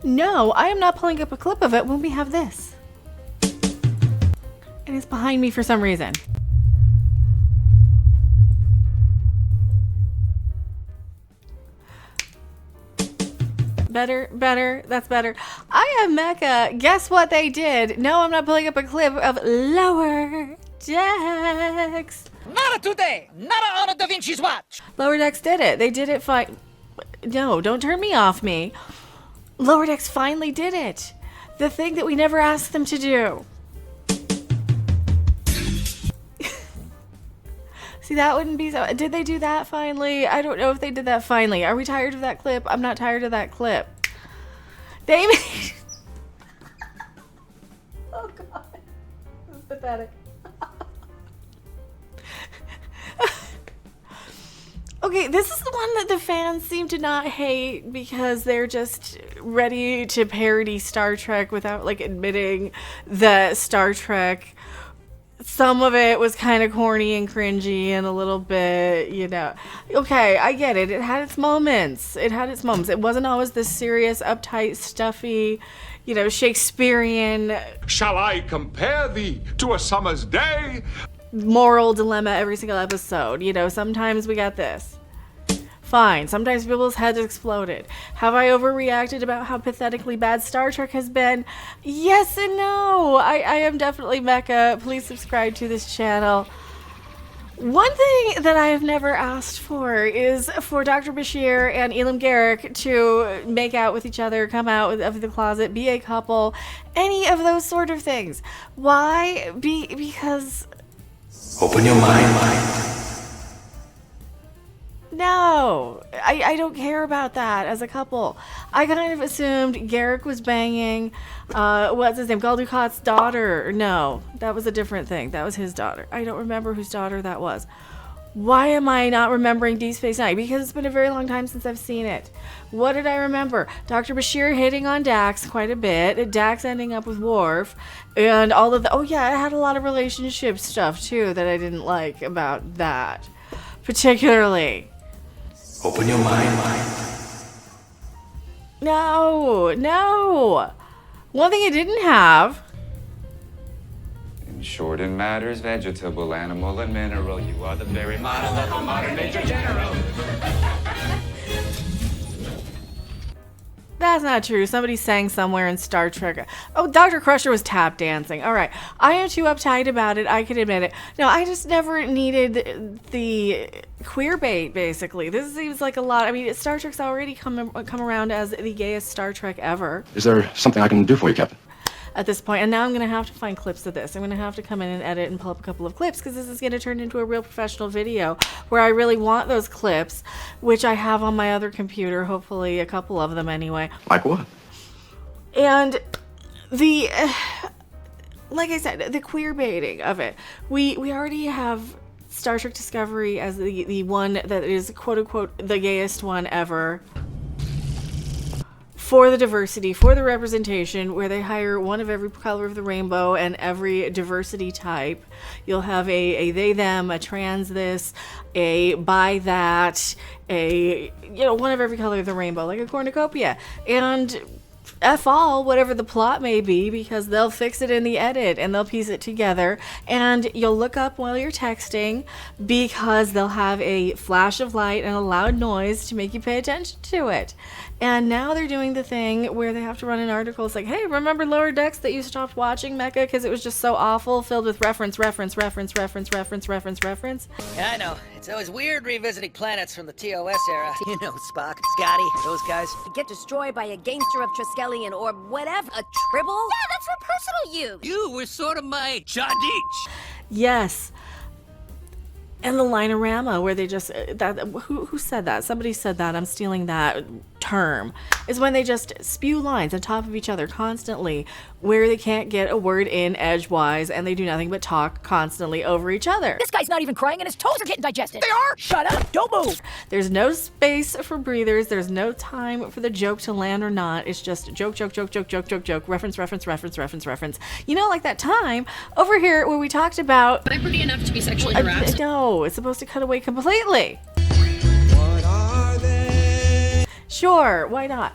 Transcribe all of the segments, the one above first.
No, I am not pulling up a clip of it when we have this. And it's behind me for some reason. Better, that's better. I am Mecha. Guess what they did? No, I'm not pulling up a clip of Lower Decks. Not today! Not on a Da Vinci's watch! Lower Decks did it. They did it fine. No, don't turn me off me. Lower Decks finally did it. The thing that we never asked them to do. See, that wouldn't be so... Did they do that finally? I don't know if they did that finally. Are we tired of that clip? I'm not tired of that clip. They made... Oh, God. This is pathetic. Okay, this is the one that the fans seem to not hate because they're just ready to parody Star Trek without, like, admitting that Star Trek... Some of it was kind of corny and cringy and a little bit, you know. Okay, I get it. It had its moments. It wasn't always this serious, uptight, stuffy, you know, Shakespearean... Shall I compare thee to a summer's day? Moral dilemma every single episode. You know, sometimes we got this. Fine. Sometimes people's heads exploded. Have I overreacted about how pathetically bad Star Trek has been? Yes and no. I am definitely Mecha. Please subscribe to this channel. One thing that I have never asked for is for Dr. Bashir and Elim Garak to make out with each other, come out of the closet, be a couple, any of those sort of things. Why? Because... Open your mind. No, I don't care about that as a couple. I kind of assumed Garak was banging, what's his name, Gul Dukat's daughter. No, that was a different thing. That was his daughter. I don't remember whose daughter that was. Why am I not remembering Deep Space Nine? Because it's been a very long time since I've seen it. What did I remember? Dr. Bashir hitting on Dax quite a bit, Dax ending up with Worf, and all of the... Oh yeah, it had a lot of relationship stuff too that I didn't like about that. Particularly... Open your mind. No. One thing it didn't have. In short, in matters vegetable, animal, and mineral, you are the very model of a modern Major General. That's not true. Somebody sang somewhere in Star Trek. Oh, Dr. Crusher was tap dancing. All right. I am too uptight about it. I can admit it. No, I just never needed the queer bait, basically. This seems like a lot. I mean, Star Trek's already come around as the gayest Star Trek ever. Is there something I can do for you, Captain? At this point, and now I'm going to have to find clips of this. I'm going to have to come in and edit and pull up a couple of clips because this is going to turn into a real professional video where I really want those clips, which I have on my other computer, hopefully a couple of them anyway. Like what? And the, like I said, the queer baiting of it. We already have Star Trek Discovery as the one that is quote-unquote the gayest one ever. For the diversity, for the representation, where they hire one of every color of the rainbow and every diversity type. You'll have a they, them, a trans this, a bi that, a, you know, one of every color of the rainbow, like a cornucopia. And F all, whatever the plot may be, because they'll fix it in the edit and they'll piece it together. And you'll look up while you're texting because they'll have a flash of light and a loud noise to make you pay attention to it. And now they're doing the thing where they have to run an article. It's like, hey, remember Lower Decks that you stopped watching, Mecha, because it was just so awful, filled with reference. Yeah, I know. It's always weird revisiting planets from the TOS era. You know, Spock, Scotty, those guys. Get destroyed by a gamester of Triskelion or whatever. A tribble? Yeah, that's for personal use. You were sort of my Chadich. Yes. And the linorama, where they just, who said that? Somebody said that. I'm stealing that term. Is when they just spew lines on top of each other constantly, where they can't get a word in edgewise, and they do nothing but talk constantly over each other. This guy's not even crying and his toes are getting digested. They are? Shut up, don't move. There's no space for breathers. There's no time for the joke to land or not. It's just joke, reference. You know, like that time over here where we talked about... Am I pretty enough to be sexually harassed? No, it's supposed to cut away completely. What are they? Sure, why not?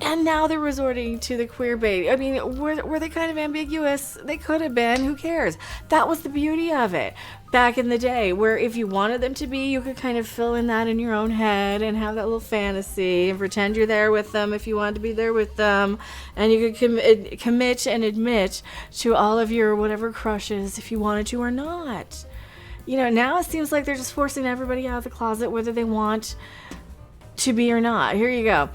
And now they're resorting to the queer bait. I mean, were they kind of ambiguous? They could have been. Who cares? That was the beauty of it back in the day, where if you wanted them to be, you could kind of fill in that in your own head and have that little fantasy and pretend you're there with them if you wanted to be there with them. And you could commit and admit to all of your whatever crushes if you wanted to or not. You know, now it seems like they're just forcing everybody out of the closet whether they want to be or not. Here you go.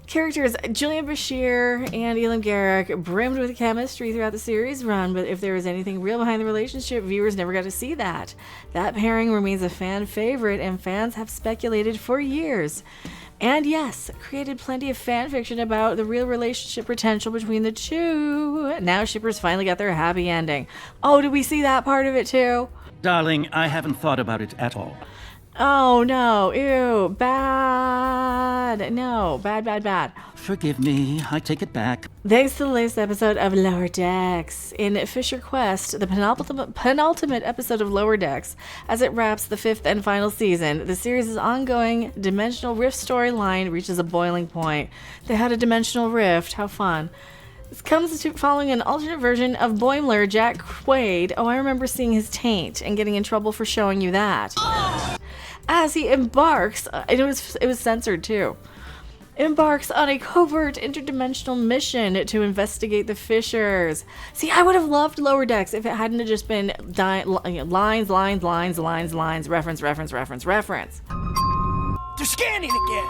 Characters Julian Bashir and Elim Garak brimmed with chemistry throughout the series run, but if there was anything real behind the relationship, viewers never got to see that. That pairing remains a fan favorite, and fans have speculated for years. And yes, created plenty of fan fiction about the real relationship potential between the two. Now shippers finally got their happy ending. Oh, did we see that part of it too? Darling, I haven't thought about it at all. Oh no, ew, bad. No, bad. Forgive me, I take it back. Thanks to the latest episode of Lower Decks. In Fisher Quest, the penultimate episode of Lower Decks, as it wraps the 5th and final season, the series' ongoing dimensional rift storyline reaches a boiling point. They had a dimensional rift, how fun. This comes to following an alternate version of Boimler, Jack Quaid. Oh, I remember seeing his taint and getting in trouble for showing you that. As he embarks, it was censored too, embarks on a covert interdimensional mission to investigate the Fishers. See, I would have loved Lower Decks if it hadn't have just been lines, reference. They're scanning again.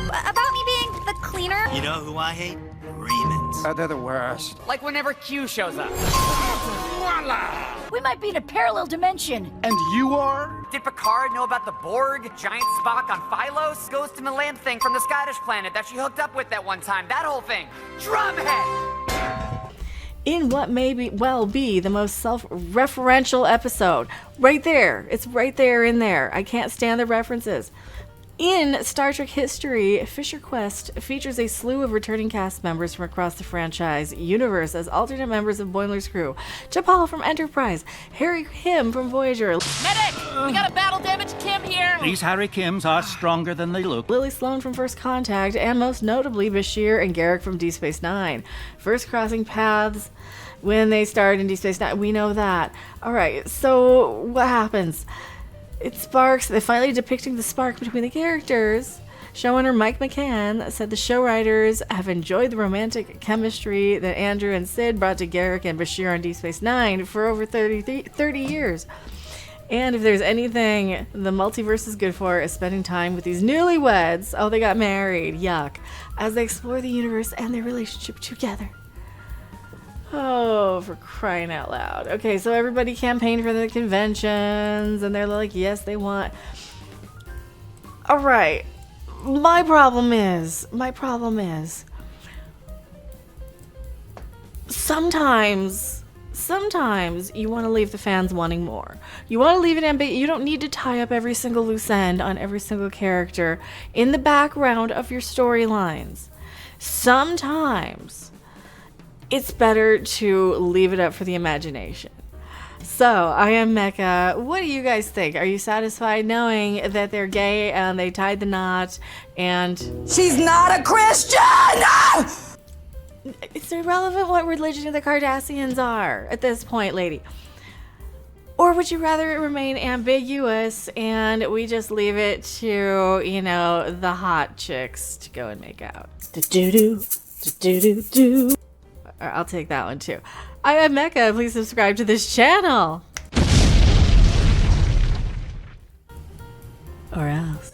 About me being the cleaner? You know who I hate? Remans. They're the worst. Like whenever Q shows up. We might be in a parallel dimension. And you are? Did Picard know about the Borg, giant Spock on Phylos, ghost in the lamp thing from the Scottish planet that she hooked up with that one time? That whole thing. Drumhead! In what may be the most self-referential episode. Right there. It's right there in there. I can't stand the references. In Star Trek history, Fisher Quest features a slew of returning cast members from across the franchise universe as alternate members of Boimler's crew. T'Pol from Enterprise, Harry Kim from Voyager, Medic! We got a battle damaged Kim here! These Harry Kims are stronger than they look. Lily Sloan from First Contact, and most notably Bashir and Garak from Deep Space Nine. First crossing paths when they starred in Deep Space Nine. We know that. Alright, so what happens? It sparks, they're finally depicting the spark between the characters. Showrunner Mike McCann said the show writers have enjoyed the romantic chemistry that Andrew and Sid brought to Garak and Bashir on Deep Space Nine for over 30 years. And if there's anything the multiverse is good for, is spending time with these newlyweds. Oh, they got married. Yuck. As they explore the universe and their relationship together. Oh, for crying out loud. Okay, so everybody campaigned for the conventions, and they're like, yes, they want. All right. My problem is, sometimes you want to leave the fans wanting more. You want to leave it ambiguous. You don't need to tie up every single loose end on every single character in the background of your storylines. Sometimes it's better to leave it up for the imagination. So, I am Mecca. What do you guys think? Are you satisfied knowing that they're gay and they tied the knot and... She's not a Christian! It's irrelevant what religion the Cardassians are at this point, lady. Or would you rather it remain ambiguous and we just leave it to, you know, the hot chicks to go and make out? Do-do-do. I'll take that one too. I'm Mecca. Please subscribe to this channel. Or else.